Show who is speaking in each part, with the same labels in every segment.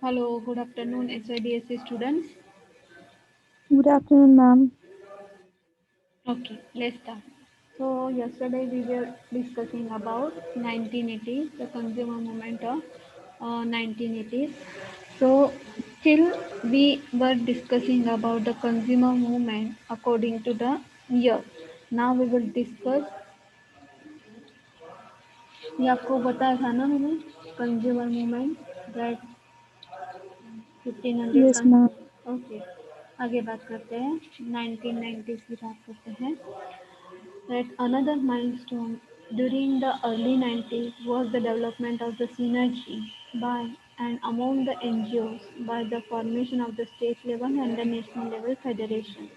Speaker 1: Hello, good afternoon, SIDSC students.
Speaker 2: Good afternoon, ma'am.
Speaker 1: Okay, let's start. So, yesterday we were discussing about 1980s, the consumer movement of 1980s. So, still we were discussing about the consumer movement according to the year. Now we will discuss, ये आपको बताया था ना मैंने, consumer movement that 1500
Speaker 2: Yes,
Speaker 1: का।
Speaker 2: ma'am.
Speaker 1: Okay, आगे बात करते हैं, 1990s की बात करते हैं। That another milestone during the early 90s was the development of the synergy by and among the NGOs by the formation of the state level and the national level federation.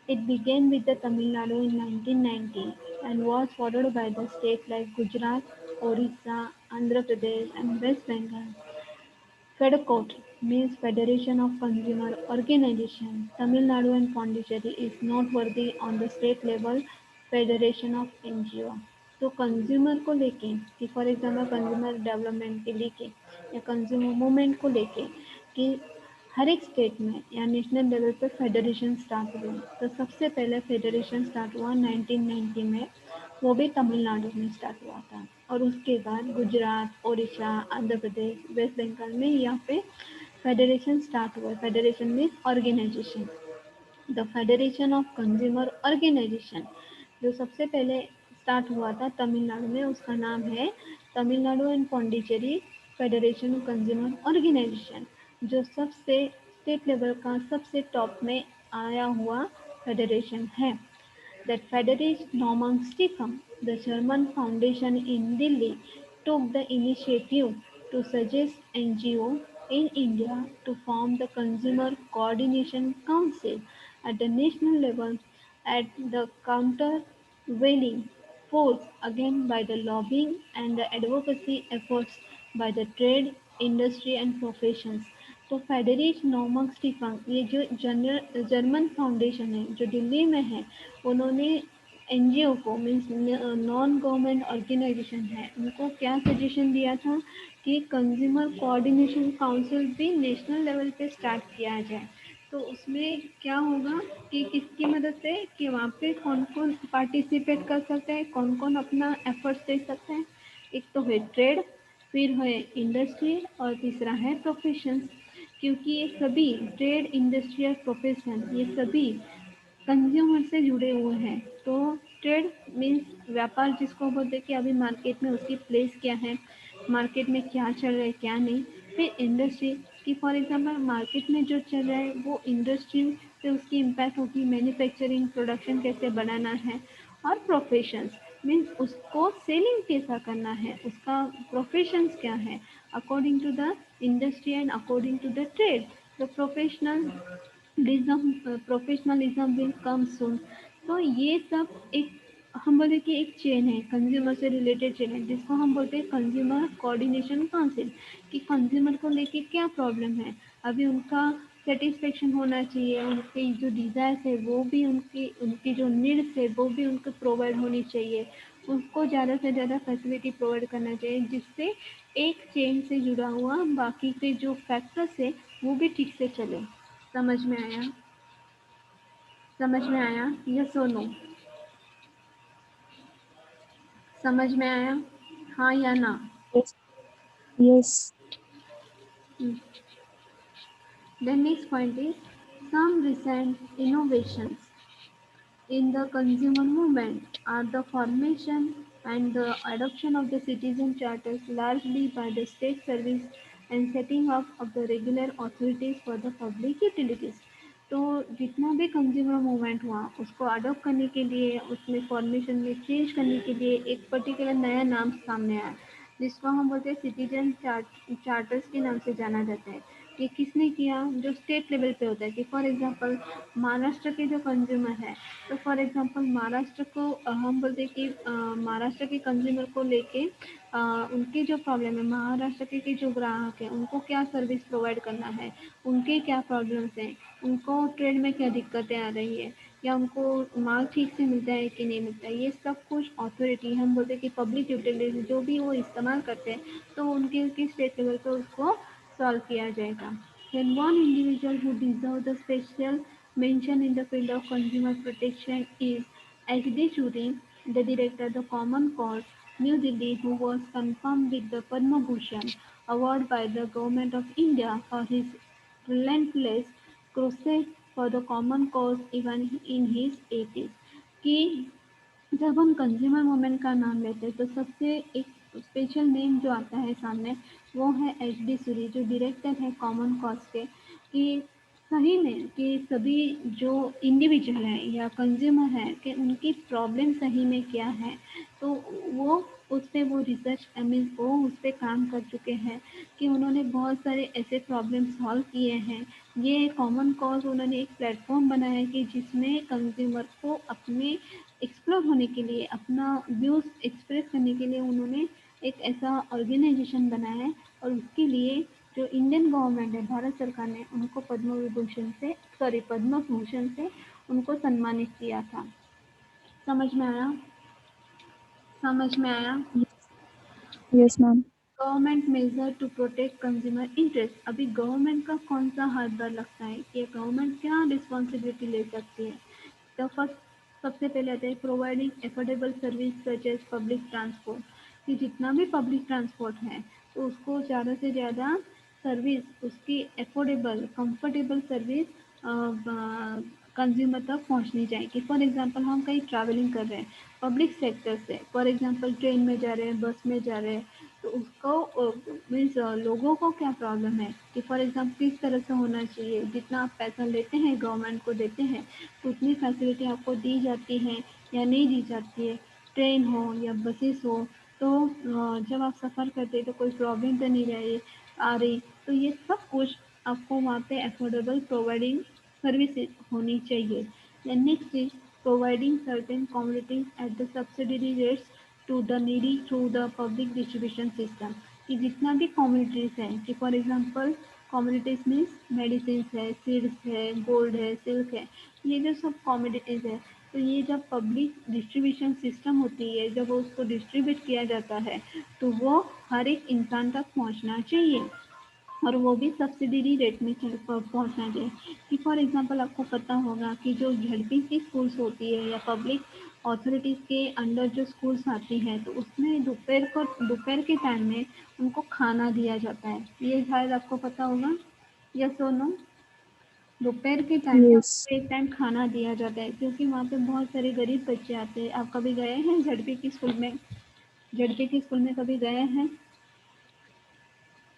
Speaker 1: It began with the Tamil Nadu in 1990 and was followed by the states like Gujarat, Orissa, Andhra Pradesh and West Bengal. FEDCOT means Federation of Consumer Organization. Tamil Nadu and Pondicherry is noteworthy on the state level federation of NGO. तो consumer को लेके कि for example consumer development के लेके या consumer movement को लेके कि हर एक स्टेट में या नेशनल लेवल पर फेडरेशन स्टार्ट हुए। तो सबसे पहले फेडरेशन स्टार्ट हुआ 1990 में, वो भी तमिलनाडु में स्टार्ट हुआ था। और उसके बाद गुजरात, उड़ीसा, आंध्र प्रदेश, वेस्ट बंगाल में यहाँ पे फेडरेशन स्टार्ट हुआ। Federation means organisation. The federation of consumer organisation जो सबसे पहले स्टार्ट हुआ था तमिलनाडु में, उसका नाम है Tamil Nadu and Pondicherry federation consumer organisation, जो सबसे स्टेट लेवल का सबसे टॉप में आया हुआ फेडरेशन है। That Friedrich Naumann Stephan, the German foundation in Delhi, took the initiative to suggest NGO in India to form the Consumer Coordination Council at the national level at the countervailing force again by the lobbying and the advocacy efforts by the trade, industry and professions। तो Frederick Norman Stephen ये जो German foundation है जो दिल्ली में है, उन्होंने NGO को means non government organisation है उनको क्या सजेशन दिया था कि कंज्यूमर कोऑर्डिनेशन काउंसिल भी नेशनल लेवल पे स्टार्ट किया जाए। तो उसमें क्या होगा कि किसकी मदद से कि वहाँ पे कौन कौन पार्टिसिपेट कर सकते हैं, कौन कौन अपना एफर्ट्स दे सकते हैं। एक तो है ट्रेड, फिर है इंडस्ट्री और तीसरा है प्रोफेशंस। क्योंकि ये सभी ट्रेड, इंडस्ट्री और प्रोफेशन ये सभी कंज्यूमर से जुड़े हुए हैं। तो ट्रेड मीन्स व्यापार जिसको बोलते हैं कि अभी मार्केट में उसकी प्लेस क्या है, मार्केट में क्या चल रहा है क्या नहीं। फिर इंडस्ट्री कि फॉर एग्जांपल मार्केट में जो चल रहा है वो इंडस्ट्री पे उसकी इम्पैक्ट होगी, मैन्युफैक्चरिंग प्रोडक्शन कैसे बनाना है। और प्रोफेशंस मीन्स उसको सेलिंग कैसा करना है, उसका प्रोफेशंस क्या है according to the industry and according to the trade. The professionalism will come soon. तो ये सब एक हम बोले कि एक चेन है, कंज्यूमर से रिलेटेड चेन है, जिसको हम बोलते हैं कंज्यूमर कोऑर्डिनेशन काउंसिल। कि कंज्यूमर को लेके क्या प्रॉब्लम है, अभी उनका सेटिस्फेक्शन होना चाहिए, उनकी जो डिज़ायर्स है वो भी उनकी उनकी जो नीड्स है वो भी उनको प्रोवाइड होनी चाहिए। उसको ज़्यादा से ज़्यादा फैसिलिटी प्रोवाइड करना चाहिए, जिससे एक चेन से जुड़ा हुआ बाकी के जो फैक्टर्स है वो भी ठीक से चले। समझ में आया? समझ में आया? यस और नो? समझ में आया? हाँ या ना?
Speaker 2: Yes. Yes.
Speaker 1: The next point is some recent innovations in the consumer movement are the formation and the adoption of the citizen charters largely by the state service and setting up of the regular authorities for the public utilities। तो जितना भी consumer movement हुआ उसको adopt करने के लिए, उसमें formation में चेंज करने के लिए एक पर्टिकुलर नया नाम सामने आया, जिसको हम बोलते हैं सिटीजन चार्टर्स के नाम से जाना जाता है। ये किसने किया? जो स्टेट लेवल पे होता है कि फॉर एग्जांपल महाराष्ट्र के जो कंज्यूमर है, तो फॉर एग्जांपल महाराष्ट्र को हम बोलते हैं कि महाराष्ट्र के कंज्यूमर को लेके उनकी जो प्रॉब्लम है, महाराष्ट्र के जो ग्राहक हैं उनको क्या सर्विस प्रोवाइड करना है, उनके क्या प्रॉब्लम्स हैं, उनको ट्रेड में क्या दिक्कतें आ रही है, या उनको माल ठीक से मिलता है कि नहीं मिलता है, ये सब कुछ अथॉरिटी हम बोलते हैं कि पब्लिक यूटिलिटी जो भी वो इस्तेमाल करते हैं, तो उनके स्टेट लेवल पर उसको सॉल्व किया जाएगा। Then one individual who deserves the special mention in the field of consumer protection is H.D. Suri, the director of the Common Cause, New Delhi, who was confirmed with the Padma Bhushan award by the Government of India for his relentless crusade for the common cause even in his 80s. कि जब हम consumer movement का नाम लेते हैं तो सबसे एक स्पेशल नेम जो आता है सामने वो है एच डी सूरी जो डायरेक्टर है कॉमन कॉज के कि सही में कि सभी जो इंडिविजुअल हैं या कंज्यूमर हैं कि उनकी प्रॉब्लम सही में क्या है तो वो उस पर वो रिसर्च आई मीन वो उस पर काम कर चुके हैं कि उन्होंने बहुत सारे ऐसे प्रॉब्लम सॉल्व किए हैं। ये कॉमन कॉज उन्होंने एक प्लेटफॉर्म बनाया है कि जिसमें कंज्यूमर को अपने एक्सप्लोर होने के लिए अपना व्यूज़ एक्सप्रेस करने के लिए उन्होंने एक ऐसा ऑर्गेनाइजेशन बनाया है और उसके लिए जो इंडियन गवर्नमेंट है भारत सरकार ने उनको पद्म विभूषण से सॉरी पद्म भूषण से उनको सम्मानित किया था। समझ में आया? समझ में आया?
Speaker 2: Yes, yes, ma'am.
Speaker 1: Government measure to protect consumer interest. अभी गवर्नमेंट का कौन सा हाथ बार लगता है कि गवर्नमेंट क्या रिस्पॉन्सिबिलिटी ले सकती है। तो फर्स्ट सबसे पहले आता है providing affordable service such as public transport कि जितना भी पब्लिक ट्रांसपोर्ट है तो उसको ज़्यादा से ज़्यादा सर्विस उसकी एफोर्डेबल कंफर्टेबल सर्विस कंज्यूमर तक पहुंचनी चाहिए। फॉर एग्जांपल हम कहीं ट्रैवलिंग कर रहे हैं पब्लिक सेक्टर से फॉर एग्जांपल ट्रेन में जा रहे हैं बस में जा रहे हैं तो उसको मीन्स लोगों को क्या प्रॉब्लम है कि फॉर एग्जांपल किस तरह से होना चाहिए जितना आप पैसा लेते हैं गवर्नमेंट को देते हैं तो उतनी फैसिलिटी आपको दी जाती है या नहीं दी जाती है। ट्रेन हो या बसेस हो तो जब आप सफ़र करते हैं तो कोई प्रॉब्लम तो नहीं रही आ रही तो ये सब कुछ आपको वहाँ पे अफोर्डेबल प्रोवाइडिंग सर्विस होनी चाहिए। Then next is providing certain communities at the subsidiary rates to the needy through the public distribution system कि जितना भी कम्युनिटीज़ हैं कि for example communities means medicine है सीड्स है गोल्ड है सिल्क है ये जो सब कम्युनिटीज़ है तो ये जब पब्लिक डिस्ट्रीब्यूशन सिस्टम होती है जब उसको डिस्ट्रीब्यूट किया जाता है तो वो हर एक इंसान तक पहुंचना चाहिए और वो भी सब्सिडरी रेट में पहुंचना चाहिए। कि फॉर एग्जांपल आपको पता होगा कि जो झड़पी की स्कूल्स होती है या पब्लिक अथॉरिटीज़ के अंडर जो स्कूल्स आती हैं तो उसमें दोपहर के टाइम में उनको खाना दिया जाता है ये शायद आपको पता होगा। यस और नो? दोपहर के टाइम में
Speaker 2: Yes.
Speaker 1: उनको एक टाइम खाना दिया जाता है क्योंकि वहाँ पे बहुत सारे गरीब बच्चे आते हैं। आप कभी गए हैं झड़पी की स्कूल में? झड़पी की स्कूल में कभी गए हैं?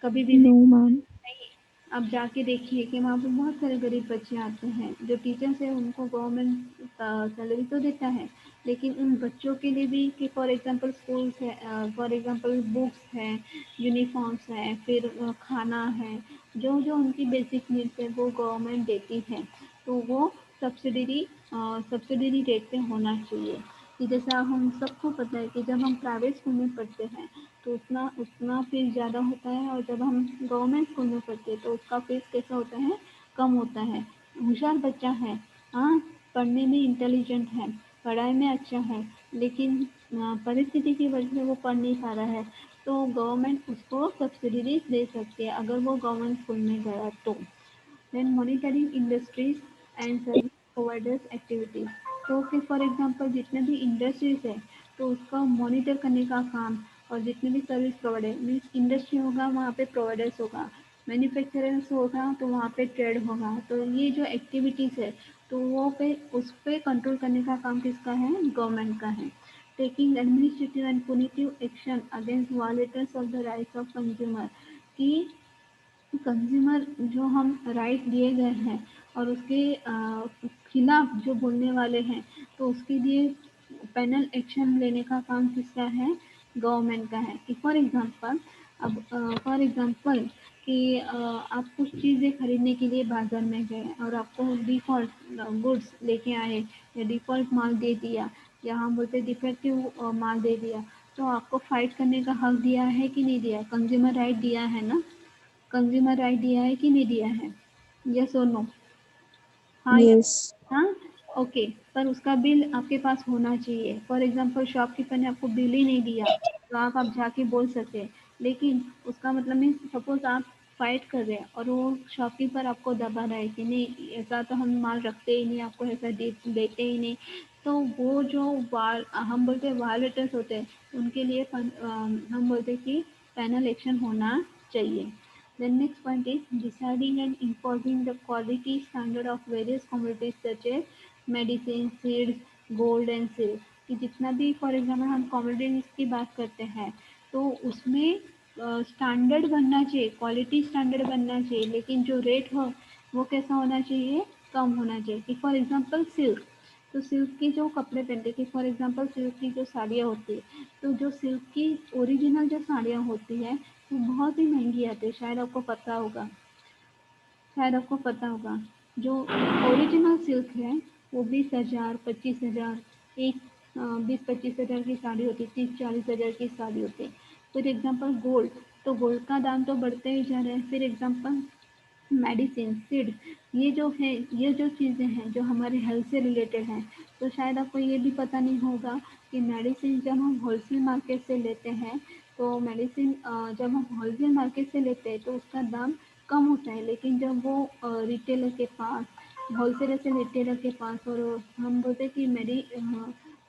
Speaker 1: कभी विजिट
Speaker 2: No, ma'am.
Speaker 1: नहीं? आप जाके देखिए कि वहाँ पे बहुत सारे गरीब बच्चे आते हैं जो टीचर्स है उनको गवर्नमेंट सैलरी तो देता है लेकिन उन बच्चों के लिए भी कि फॉर एग्जांपल स्कूल्स है फॉर एग्जांपल बुक्स है यूनिफॉर्म्स है फिर खाना है जो जो उनकी बेसिक नीड्स है वो गवर्नमेंट देती है तो वो सब्सिडरी सब्सिडरी रेट पे होना चाहिए। कि जैसा हम सबको पता है कि जब हम प्राइवेट स्कूल में पढ़ते हैं तो उतना उतना फीस ज़्यादा होता है और जब हम गवर्नमेंट स्कूल में पढ़ते हैं तो उसका फीस कैसा होता है कम होता है। होशियार बच्चा है हाँ पढ़ने में इंटेलिजेंट है पढ़ाई में अच्छा है लेकिन परिस्थिति की वजह से वो पढ़ नहीं पा रहा है तो गवर्नमेंट उसको सब्सिडीज दे सकती है अगर वो गवर्नमेंट स्कूल में गया तो। then monitoring industries and service providers activities तो कि फॉर एग्जांपल जितने भी इंडस्ट्रीज है तो उसका मॉनिटर करने का काम और जितने भी सर्विस प्रोवाइडर मीन्स इंडस्ट्री होगा वहाँ पे प्रोवाइडर्स होगा मैन्युफैक्चरर्स होगा तो वहाँ पे ट्रेड होगा तो ये जो एक्टिविटीज़ है तो वो पे उस पर कंट्रोल करने का काम किसका है गवर्नमेंट का है। Taking administrative and पुनिटिव action against violators of the rights of consumer कि कंज्यूमर जो हम राइट दिए गए हैं और उसके खिलाफ जो बोलने वाले हैं तो उसके लिए पैनल एक्शन लेने का काम किसका है गवर्नमेंट का है। कि फॉर एग्जांपल अब फॉर एग्जांपल कि आप कुछ चीज़ें खरीदने के लिए बाजार में गए और आपको डिफ़ॉल्ट गुड्स लेके आए या डिफ़ॉल्ट माल दे दिया या हम बोलते डिफेक्टिव माल दे दिया तो आपको फाइट करने का हक दिया है कि नहीं दिया है कंज्यूमर राइट दिया है ना। कंज्यूमर राइट दिया है कि नहीं दिया है? यस और नो? हाँ या
Speaker 2: Yes.
Speaker 1: हाँ ओके पर उसका बिल आपके पास होना चाहिए। फॉर एग्जांपल शॉपकीपर ने आपको बिल ही नहीं दिया तो आप जाके बोल सकते हैं लेकिन उसका मतलब मीन्स सपोज आप फाइट कर रहे हैं और वो शॉपकीपर आपको दबा रहा है कि नहीं ऐसा तो हम माल रखते ही नहीं, आपको ऐसा देते ही नहीं, तो वो जो हम बोलते हैं वायलेटर्स होते हैं, उनके लिए हम बोलते हैं कि पैनल एक्शन होना चाहिए. The next point is deciding and imposing the quality standard of various commodities such as medicine, seeds, gold and silk. कि जितना भी फॉर एग्जाम्पल हम कमोडिटीज की बात करते हैं तो उसमें स्टैंडर्ड बनना चाहिए, क्वालिटी स्टैंडर्ड बनना चाहिए, लेकिन जो रेट हो वो कैसा होना चाहिए, कम होना चाहिए. कि फॉर एग्जाम्पल सिल्क, तो सिल्क की जो कपड़े पहनते हैं, फॉर एग्जाम्पल सिल्क की जो साड़ियाँ होती है, तो जो सिल्क की ओरिजिनल जो साड़ियाँ होती है वो बहुत ही महंगी आती है. शायद आपको पता होगा जो ओरिजिनल सिल्क है वो 20,000 25,000 एक 20-25 हज़ार की साड़ी होती है, 30-40 हज़ार की साड़ी होती है. फिर एग्जाम्पल गोल्ड, तो गोल्ड का दाम तो बढ़ते ही जा रहा है. फिर एग्जाम्पल मेडिसिन, सीड, ये जो है, ये जो चीज़ें हैं जो हमारे हेल्थ से रिलेटेड हैं, तो शायद आपको ये भी पता नहीं होगा कि मेडिसिन जब हम होलसेल मार्केट से लेते हैं, तो मेडिसिन जब हम होलसेल मार्केट से लेते हैं तो उसका दाम कम होता है, लेकिन जब वो रिटेलर के पास, होलसेलर से रिटेलर के पास, और हम बोलते हैं कि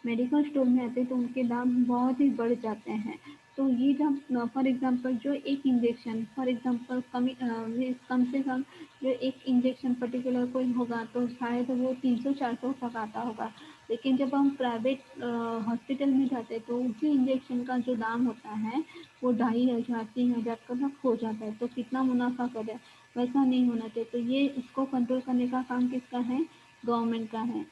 Speaker 1: मेडिकल स्टोर में आते हैं तो उनके दाम बहुत ही बढ़ जाते हैं. तो ये जब फॉर एग्जांपल जो एक इंजेक्शन, फॉर एग्जांपल कम से कम जो एक इंजेक्शन पर्टिकुलर कोई होगा तो शायद वो 300-400 तक आता होगा, लेकिन जब हम प्राइवेट हॉस्पिटल में जाते हैं तो उसी इंजेक्शन का जो दाम होता है वो 2,500-3,000 तक हो जाता है. तो कितना मुनाफा करे, वैसा नहीं होना चाहिए. तो ये इसको कंट्रोल करने का काम किसका है, गवर्नमेंट का है.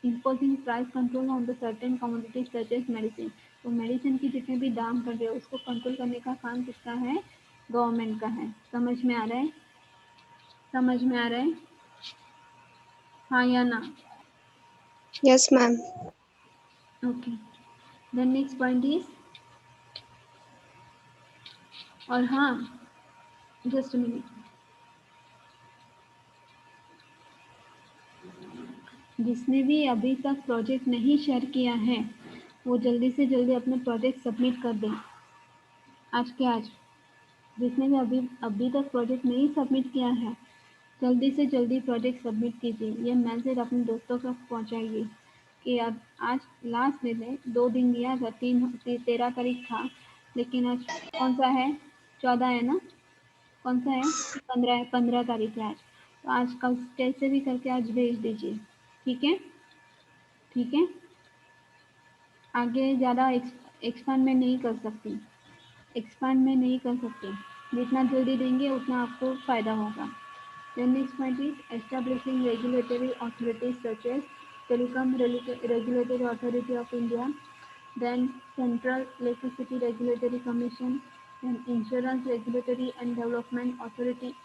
Speaker 1: imposing price control on the certain commodities such as medicine. तो मेडिसिन की जितने भी दाम बढ़ रहे हैं उसको कंट्रोल करने का काम किसका है, गवर्नमेंट का है. समझ में आ रहा है, समझ में आ रहा है, हाँ या ना?
Speaker 3: Yes, ma'am.
Speaker 1: Okay. Then next point is, और हाँ, जस्ट मिनट, जिसने भी अभी तक प्रोजेक्ट नहीं शेयर किया है वो जल्दी से जल्दी अपने प्रोजेक्ट सबमिट कर दें, आज के आज. जिसने भी अभी अभी तक प्रोजेक्ट नहीं सबमिट किया है, जल्दी से जल्दी प्रोजेक्ट सबमिट कीजिए. ये मैसेज अपने दोस्तों तक पहुंचाइए कि अब आज लास्ट दिन है, 2 दिन दिया था, 13 तारीख था, लेकिन आज कौन सा है, 14 है ना, कौन सा है, 15 है, 15 तारीख है आज. तो आज कल कैसे भी करके आज भेज दीजिए. ठीक है, ठीक है. आगे ज़्यादा एक्सपांड में नहीं कर सकती, एक्सपांड में नहीं कर सकती. जितना जल्दी देंगे उतना आपको फ़ायदा होगा. The next point is establishing regulatory authorities such as Telecom Regulatory Authority of India, then Central Electricity Regulatory Commission, then Insurance Regulatory and Development Authority,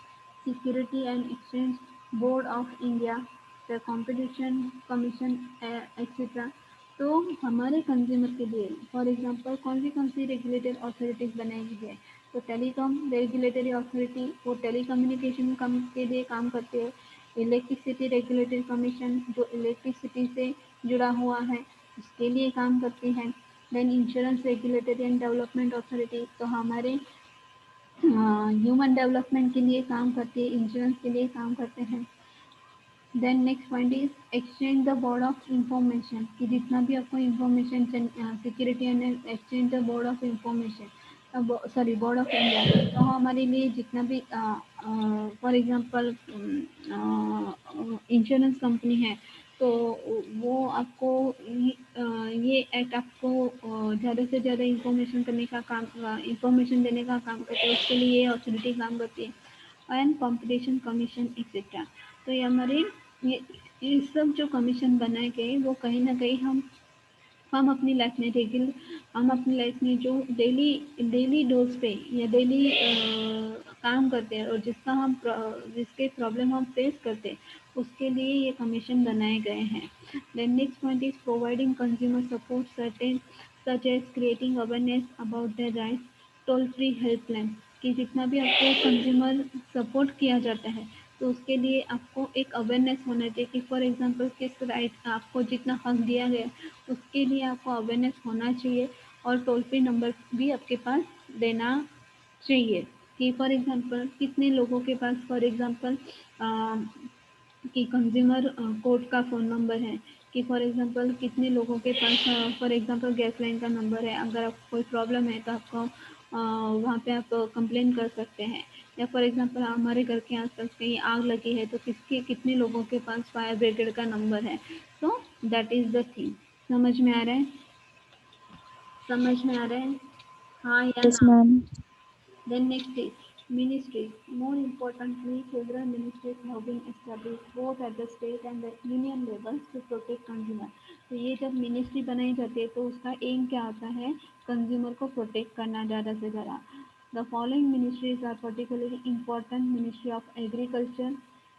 Speaker 1: Security and Exchange Board of India, the Competition Commission, etc. तो हमारे consumer के लिए for example कौन सी regulatory authorities बनाई गई है, तो telecom regulatory authority वो टेलीकम्युनिकेशन के लिए काम करती है. इलेक्ट्रिसिटी रेगुलेटरी कमीशन जो इलेक्ट्रिसिटी से जुड़ा हुआ है उसके लिए काम करती है. Then insurance regulatory and development authority तो हमारे ह्यूमन डेवलपमेंट के लिए काम करती है, इंश्योरेंस के लिए काम करते हैं. Then next point is exchange the board of information कि जितना भी आपको information, security and exchange the board of information, sorry board of India, तो हमारे लिए जितना भी फॉर एग्जांपल इंश्योरेंस कंपनी है तो वो आपको ये एक्ट आपको ज़्यादा से ज़्यादा इंफॉर्मेशन करने का काम, इंफॉर्मेशन देने का काम करते हैं, उसके लिए ये अथॉरिटी काम करती है. And competition commission etcetera. तो ये सब जो कमीशन बनाए गए वो कहीं ना कहीं हम अपनी लाइफ में रेगुलर, हम अपनी लाइफ में जो डेली डेली डोज पे या डेली काम करते हैं और जिसके प्रॉब्लम हम फेस करते हैं उसके लिए ये कमीशन बनाए गए हैं. Then next point is providing consumer support certain such as creating awareness about their rights, toll free helpline कि जितना भी आपको कंज्यूमर सपोर्ट किया जाता है तो उसके लिए आपको एक अवेयरनेस होना चाहिए कि फॉर एग्जांपल किस राइट आपको जितना हक दिया गया उसके लिए आपको अवेयरनेस होना चाहिए और टोल फ्री नंबर भी आपके पास देना चाहिए कि फॉर एग्जांपल कितने लोगों के पास फॉर एग्जांपल कि कंज्यूमर कोर्ट का फ़ोन नंबर है, कि फॉर एग्जांपल कितने लोगों के पास फॉर एग्जांपल गैस लाइन का नंबर है, अगर आपको कोई प्रॉब्लम है तो आपको वहाँ पे आप कंप्लेन कर सकते हैं, या फॉर एग्जांपल हमारे घर के आसपास कहीं आग लगी है तो किसके कितने लोगों के पास फायर ब्रिगेड का नंबर है। तो दैट इज़ द थिंग। समझ में आ रहा है? समझ में आ रहा है? हाँ या
Speaker 2: Yes,
Speaker 1: ना?
Speaker 2: ma'am.
Speaker 1: Then next is ministries. More importantly, federal ministries have been established both at the state and the union levels to protect consumer. तो ये जब मिनिस्ट्री बनाई जाती है तो उसका एम क्या होता है? कंज्यूमर को प्रोटेक्ट करना ज़्यादा से ज़्यादा। The following ministries are particularly important: Ministry of Agriculture,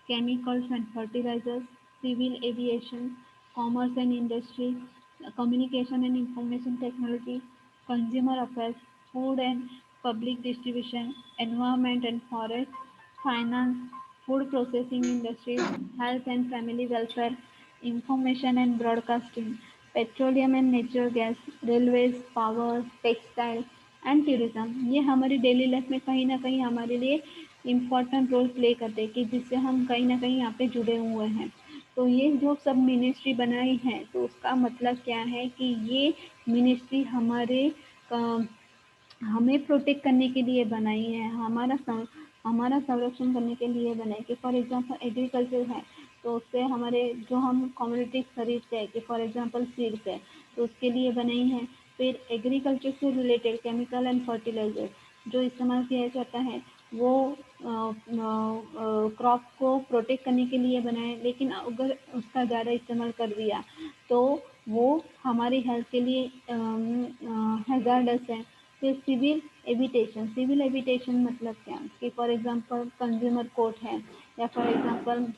Speaker 1: Chemicals and Fertilizers, Civil Aviation, Commerce and Industry, Communication and Information Technology, Consumer Affairs, Food and Public Distribution, Environment and Forest, Finance, Food Processing Industries, Health and Family Welfare, Information and Broadcasting, Petroleum and Natural Gas, Railways, Power, Textile and tourism. ये हमारी daily life में कहीं ना कहीं हमारे लिए important role play करते हैं कि जिससे हम कहीं ना कहीं यहाँ पे जुड़े हुए हैं। तो ये जो सब मिनिस्ट्री बनाई है तो उसका मतलब क्या है कि ये मिनिस्ट्री हमें प्रोटेक्ट करने के लिए बनाई है, हमारा संरक्षण करने के लिए बनाई कि फॉर एग्जांपल एग्रीकल्चर है तो उससे हमारे जो हम कम्युनिटीज खरीदते हैं कि फॉर एग्जांपल सीड्स है तो उसके लिए बनाई है। फिर एग्रीकल्चर से रिलेटेड केमिकल एंड फर्टिलाइजर जो इस्तेमाल किया जाता है वो क्रॉप को प्रोटेक्ट करने के लिए बनाए, लेकिन अगर उसका ज़्यादा इस्तेमाल कर दिया तो वो हमारी हेल्थ के लिए हैज़ार्डस है। फिर सिविल एविटेशन मतलब क्या कि फॉर एग्जांपल कंज्यूमर कोर्ट है, या फॉर एग्जांपल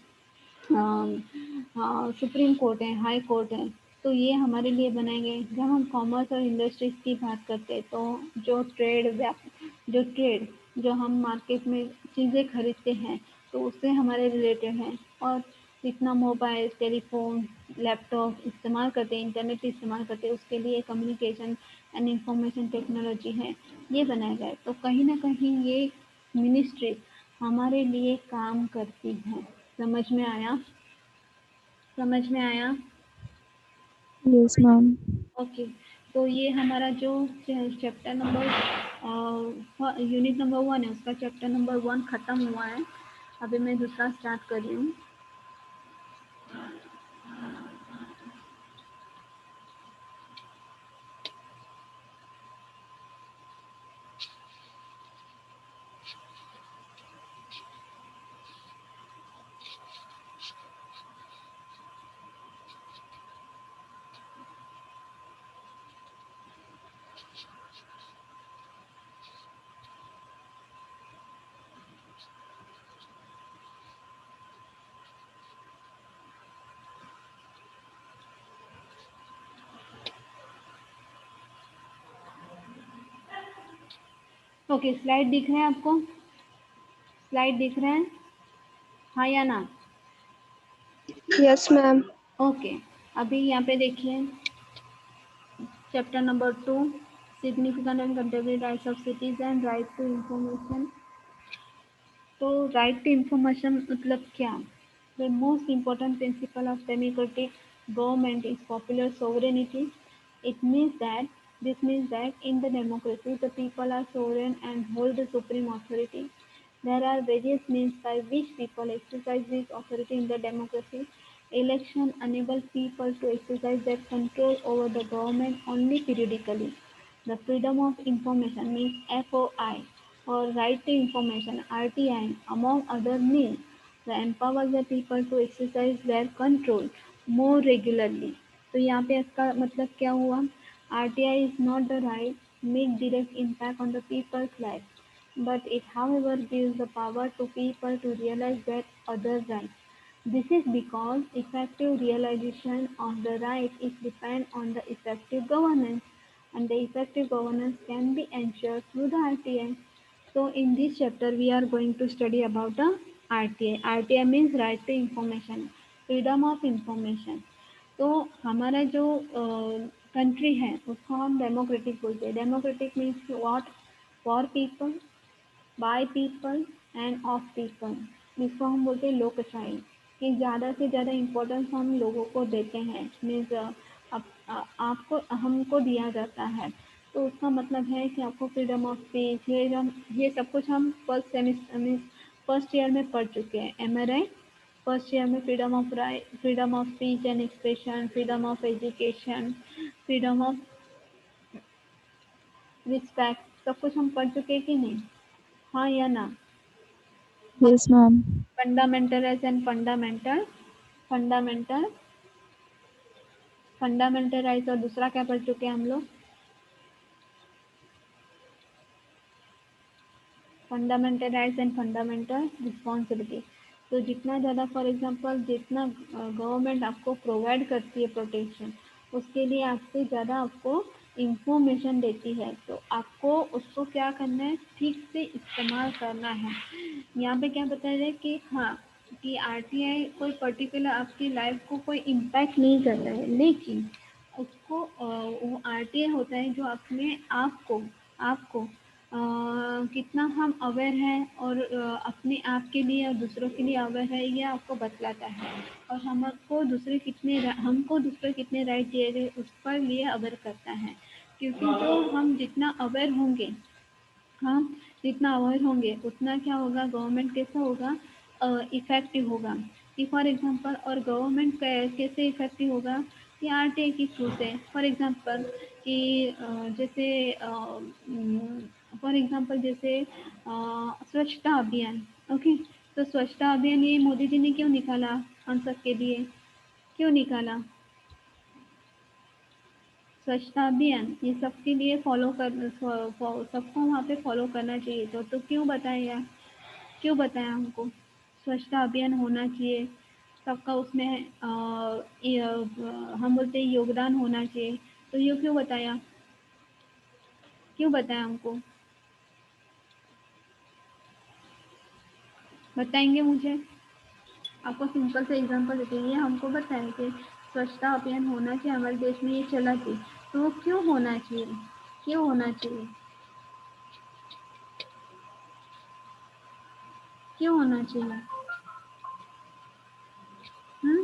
Speaker 1: सुप्रीम कोर्ट है, हाई कोर्ट है। तो ये हमारे लिए बनाए गए। जब हम कॉमर्स और इंडस्ट्रीज की बात करते हैं तो जो ट्रेड जो हम मार्केट में चीज़ें खरीदते हैं तो उससे हमारे रिलेटेड हैं। और जितना मोबाइल टेलीफोन लैपटॉप इस्तेमाल करते हैं, इंटरनेट इस्तेमाल करते हैं, उसके लिए कम्युनिकेशन एंड इंफॉर्मेशन टेक्नोलॉजी है, ये बनाया गया है। तो कहीं ना कहीं ये मिनिस्ट्री हमारे लिए काम करती है। समझ में आया? समझ में आया?
Speaker 2: Yes, ma'am.
Speaker 1: ओके। तो ये हमारा जो चैप्टर नंबर यूनिट नंबर 1 है उसका चैप्टर नंबर 1 खत्म हुआ है। अभी मैं दूसरा स्टार्ट कर रही हूँ। ओके, स्लाइड दिख रहे हैं आपको? स्लाइड दिख रहे हैं? हाँ या ना?
Speaker 3: Yes, ma'am.
Speaker 1: ओके। अभी यहाँ पे देखिए chapter number 2 significant and contemporary rights of citizen, right to information. तो राइट टू इंफॉर्मेशन मतलब क्या? The most important principle of democratic government is popular sovereignty. It means that this means that in the democracy the people are sovereign and hold the supreme authority. There are various means by which people exercise this authority in the democracy. Election enable people to exercise their control over the government only periodically. The freedom of information means FOI or right to information RTI among other means that empowers the people to exercise their control more regularly. तो यहाँ पे इसका मतलब क्या हुआ? RTI is not the right make direct impact on the people's life, but it however gives the power to people to realize their other rights. This is because effective realization of the right is depend on the effective governance, and the effective governance can be ensured through the RTI. So in this chapter we are going to study about the RTI. RTI means right to information, freedom of information. तो हमारा जो country है उसको हम democratic बोलते हैं। Democratic means what? For people, by people end of people, जिसको हम बोलते हैं लोकशाही, कि ज़्यादा से ज़्यादा इम्पोर्टेंस हम लोगों को देते हैं, मीन्स आपको हमको दिया जाता है। तो उसका मतलब है कि आपको फ्रीडम ऑफ स्पीच, ये सब कुछ हम first semester means first year में पढ़ चुके हैं, एम आई राइट? फर्स्ट ईयर में freedom of speech and expression, freedom of education, freedom of respect, सब कुछ हम पढ़ चुके हैं कि नहीं? हाँ या ना?
Speaker 2: Yes, ma'am.
Speaker 1: Fundamental rights and fundamental fundamental rights, और दूसरा क्या पढ़ चुके हैं हम लोग? Fundamental rights and fundamental responsibility. तो जितना ज़्यादा, फॉर एग्जांपल, जितना गवर्नमेंट आपको प्रोवाइड करती है प्रोटेक्शन, उसके लिए आपसे ज़्यादा आपको इंफॉर्मेशन देती है, तो आपको उसको क्या करना है, ठीक से इस्तेमाल करना है। यहाँ पे क्या बताया जाए कि हाँ, कि आरटीआई कोई पर्टिकुलर आपकी लाइफ को कोई इम्पैक्ट नहीं करता है, लेकिन उसको वो आरटीआई होता है जो अपने आपको आपको कितना हम अवेयर हैं और अपने आप के लिए और दूसरों के लिए अवेयर है, ये आपको बतलाता है। और हमको दूसरे कितने राइट दिए गए उस पर लिए अवेयर करता है, क्योंकि जो हम जितना अवेयर होंगे, हम जितना अवेयर होंगे उतना क्या होगा, गवर्नमेंट कैसा होगा, इफेक्टिव होगा। कि फॉर एग्जांपल, और गवर्नमेंट कैसे इफेक्टिव होगा, कि आरटीआई के थ्रू से। फॉर एग्जांपल कि जैसे फॉर एग्जांपल जैसे स्वच्छता अभियान। ओके, तो स्वच्छता अभियान ये मोदी जी ने क्यों निकाला हम सब के लिए? क्यों निकाला स्वच्छता अभियान? ये सबके लिए फॉलो कर, सबको वहाँ पे फॉलो करना चाहिए। तो क्यों बताया, क्यों बताया हमको स्वच्छता अभियान होना चाहिए, सबका उसमें हम बोलते हैं योगदान होना चाहिए। तो ये क्यों बताया, क्यों बताया हमको? बताएंगे मुझे? आपको सिंपल से एग्जांपल देते हैं, ये हमको बताया कि स्वच्छता अभियान होना चाहिए हमारे देश में, ये चला चाहिए। तो वो क्यों होना चाहिए, क्यों होना चाहिए, क्यों होना चाहिए? हम्म?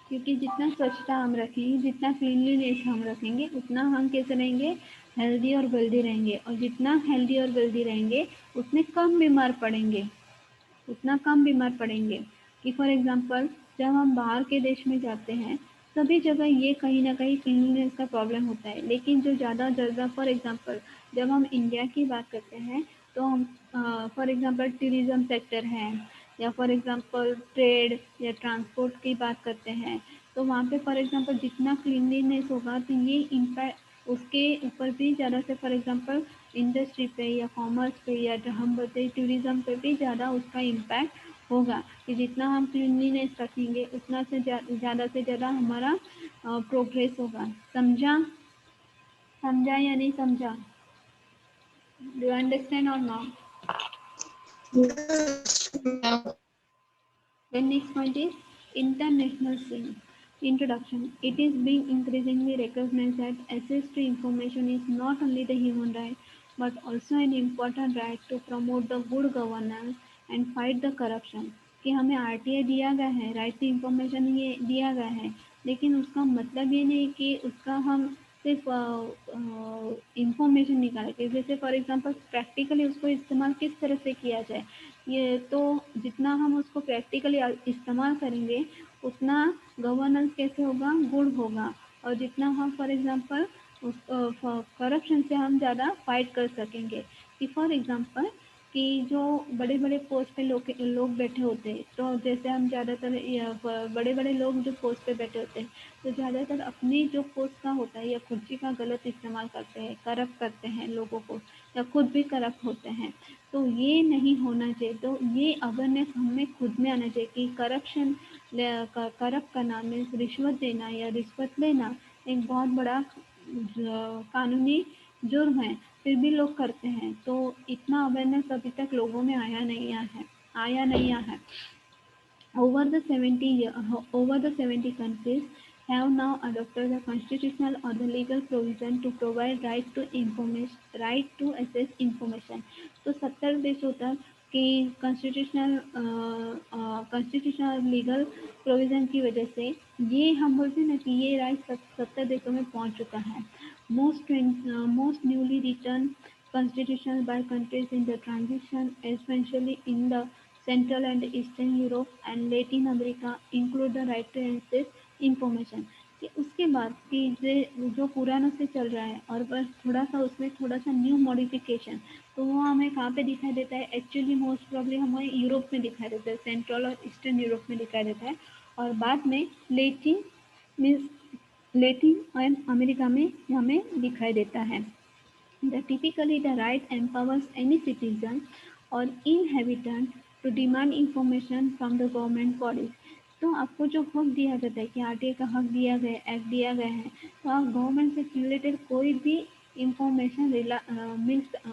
Speaker 1: क्योंकि जितना स्वच्छता हम रखेंगे, जितना क्लीनलीनेस हम रखेंगे, उतना हम कैसे रहेंगे, हेल्दी और वेल्दी रहेंगे। और जितना हेल्दी और वेल्दी रहेंगे, उतने कम बीमार पड़ेंगे, उतना कम बीमार पड़ेंगे। कि फॉर एग्जांपल, जब हम बाहर के देश में जाते हैं, सभी जगह ये कहीं ना कहीं क्लीनलीनेस का प्रॉब्लम होता है। लेकिन जो ज़्यादा ज़्यादा, फॉर एग्जांपल जब हम इंडिया की बात करते हैं, तो हम फॉर एग्जांपल टूरिज्म सेक्टर है, या फॉर एग्जांपल ट्रेड या ट्रांसपोर्ट की बात करते हैं, तो वहाँ पे फॉर एग्जांपल जितना क्लीनलीनेस होगा, तो ये इम्पैक्ट उसके ऊपर भी ज़्यादा से, फॉर एग्जांपल इंडस्ट्री पे या कॉमर्स पे या जो हम बोलते हैं टूरिज्म पे भी ज़्यादा उसका इम्पैक्ट होगा। कि जितना हम क्लीनलीनेस रखेंगे, उतना ज़्यादा से ज़्यादा हमारा प्रोग्रेस होगा। समझा? समझा या नहीं समझा? डू अंडरस्टैंड और not?
Speaker 3: Yes, ma'am.
Speaker 1: The next point is international scene. Introduction. It is being increasingly recognized that access to information is not only the human right but also an important right to promote the good governance and fight the corruption. कि हमें RTI दिया गया है, right to information ये दिया गया है, लेकिन उसका मतलब ये नहीं कि उसका हम सिर्फ इंफॉर्मेशन निकाले कि जैसे फॉर एग्जांपल प्रैक्टिकली उसको इस्तेमाल किस तरह से किया जाए। ये तो जितना हम उसको प्रैक्टिकली इस्तेमाल करेंगे, उतना गवर्नेंस कैसे होगा, गुड होगा। और जितना हम फॉर एग्जांपल उस करप्शन से हम ज़्यादा फाइट कर सकेंगे। कि फॉर एग्जांपल कि जो बड़े बड़े पोस्ट पे लोग बैठे होते हैं, तो जैसे हम ज़्यादातर बड़े बड़े लोग जो पोस्ट पे बैठे होते हैं, तो ज़्यादातर अपनी जो पोस्ट का होता है या कुर्सी का गलत इस्तेमाल करते हैं, करप्ट करते हैं लोगों को, या खुद भी करप्ट होते हैं। तो ये नहीं होना चाहिए। तो ये अवेयरनेस हमें खुद में आना चाहिए कि करप्शन, करप्ट करना मीन्स रिश्वत देना या रिश्वत लेना एक बहुत बड़ा कानूनी जुर्म है, फिर भी लोग करते हैं। तो इतना अवेयरनेस अभी तक लोगों में आया नहीं है। Over the 70 countries, have now adopted the constitutional or the legal provision to provide right to information, right to access information. तो 70 देशों तक कि कॉन्स्टिट्यूशनल लीगल प्रोविजन की वजह से ये हम बोलते हैं ना कि ये राइट 70 देशों में पहुंच चुका है. Most newly written constitutions by countries in the transition, especially in the Central and Eastern Europe and Latin America, include the right to access information. कि उसके बाद कि जो पुराना से चल रहा है और बस थोड़ा सा उसमें थोड़ा सा न्यू मॉडिफिकेशन, तो वो हमें कहाँ पे दिखाई देता है? एक्चुअली मोस्ट प्रॉब्ली हमें यूरोप में दिखाई देता है, सेंट्रल और ईस्टर्न यूरोप में दिखाई देता है, और बाद में Latin means Latin and America में हमें दिखाई देता है. Typically, the right empowers any citizen or inhabitant to demand information from the government bodies. तो आपको जो हक दिया जाता है कि आरटीआई का हक दिया गया, एक्ट दिया गया है, तो आप गवर्नमेंट से रिलेटेड कोई भी इंफॉर्मेशन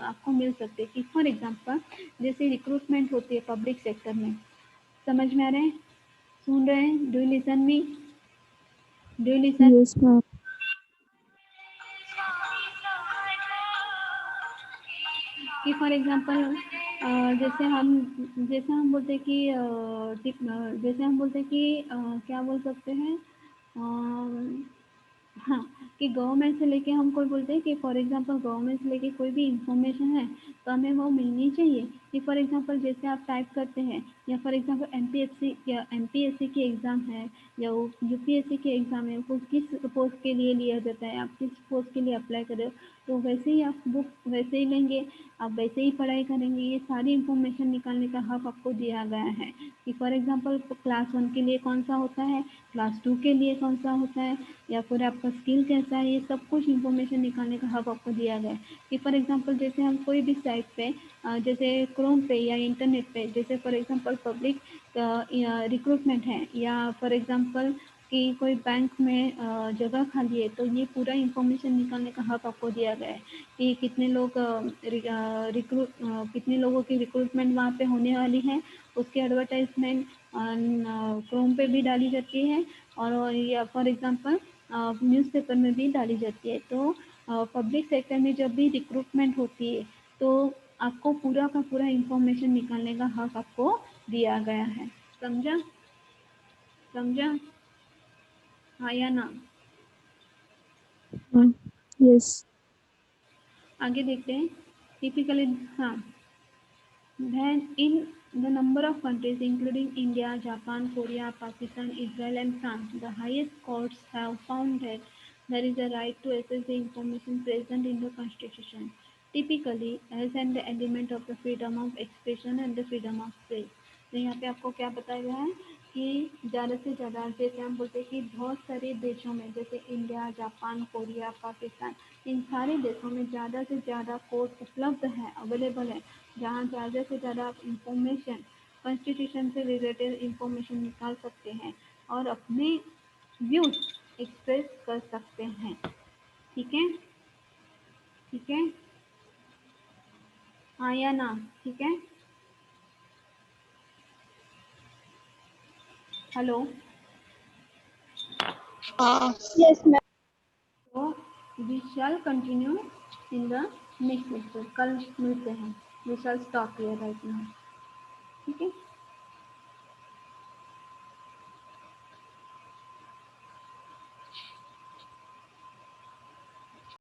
Speaker 1: आपको मिल सकती है. कि फॉर एग्जांपल जैसे रिक्रूटमेंट होती है पब्लिक सेक्टर में, समझ में आ रहे हैं? सुन रहे हैं? Do you listen me? Do you listen?
Speaker 2: Yes, ma'am.
Speaker 1: कि फॉर एग्जांपल जैसे हम बोलते हैं कि जैसे हम बोलते हैं कि क्या बोल सकते हैं, हाँ, कि गवर्नमेंट से लेके हम कोई बोलते हैं कि फॉर एग्जांपल गवर्नमेंट से लेके कोई भी इंफॉर्मेशन है तो हमें वो मिलनी चाहिए. कि फॉर एग्जांपल जैसे आप टाइप करते हैं, या फॉर एग्जांपल एमपीएससी की एग्ज़ाम है या यूपीएससी की एग्ज़ाम है, वो किस पोस्ट के लिए लिया जाता है, आप किस पोस्ट के लिए अप्लाई कर रहे हो, तो वैसे ही आप बुक वैसे ही लेंगे, आप वैसे ही पढ़ाई करेंगे. ये सारी इंफॉर्मेशन निकालने का हक आपको दिया गया है. कि फॉर एग्जांपल क्लास 1 के लिए कौन सा होता है, क्लास 2 के लिए कौन सा होता है, या फिर आपका स्किल कैसा है, ये सब कुछ इंफॉर्मेशन निकालने का हक आपको दिया गया है. कि फॉर एग्जांपल जैसे हम कोई भी साइट पे जैसे क्रोम पे या इंटरनेट पे, जैसे फॉर एग्जांपल पब्लिक रिक्रूटमेंट है, या फॉर एग्जांपल कि कोई बैंक में जगह खाली है, तो ये पूरा इंफॉर्मेशन निकालने का हक आपको दिया गया है. कि कितने लोग कितने लोगों की रिक्रूटमेंट वहाँ पे होने वाली है, उसकी एडवर्टाइजमेंट क्रोम पे भी डाली जाती है, और या फॉर एग्जांपल न्यूज़पेपर में भी डाली जाती है. तो पब्लिक सेक्टर में जब भी रिक्रूटमेंट होती है तो आपको पूरा का पूरा इंफॉर्मेशन निकालने का हक आपको दिया गया है. समझा? समझा? हाँ या ना?
Speaker 2: Yes.
Speaker 1: आगे देखते हैं. टिपिकली, हाँ, then in the number of countries including India, Japan, Korea, Pakistan, Israel and France, the highest courts have found that there is a right to access the information present in the constitution, typically as an element of the freedom of expression and the freedom of speech. तो यहाँ पे आपको क्या बताया गया है कि ज़्यादा से ज़्यादा, जैसे हम बोलते हैं कि बहुत सारे देशों में, जैसे इंडिया, जापान, कोरिया, पाकिस्तान, इन सारे देशों में ज़्यादा से ज़्यादा कोर्ट उपलब्ध है, अवेलेबल है, जहाँ ज़्यादा से ज़्यादा आप इंफॉर्मेशन, कॉन्स्टिट्यूशन से रिलेटेड इंफॉर्मेशन निकाल सकते हैं और अपने व्यूज एक्सप्रेस कर सकते हैं. ठीक है? ठीक है? हाँ या ना? ठीक है? हेलो.
Speaker 3: Yes, ma'am.
Speaker 1: तो we shall continue in the next lecture. कल मिलते हैं. We shall stop here right now. ठीक है?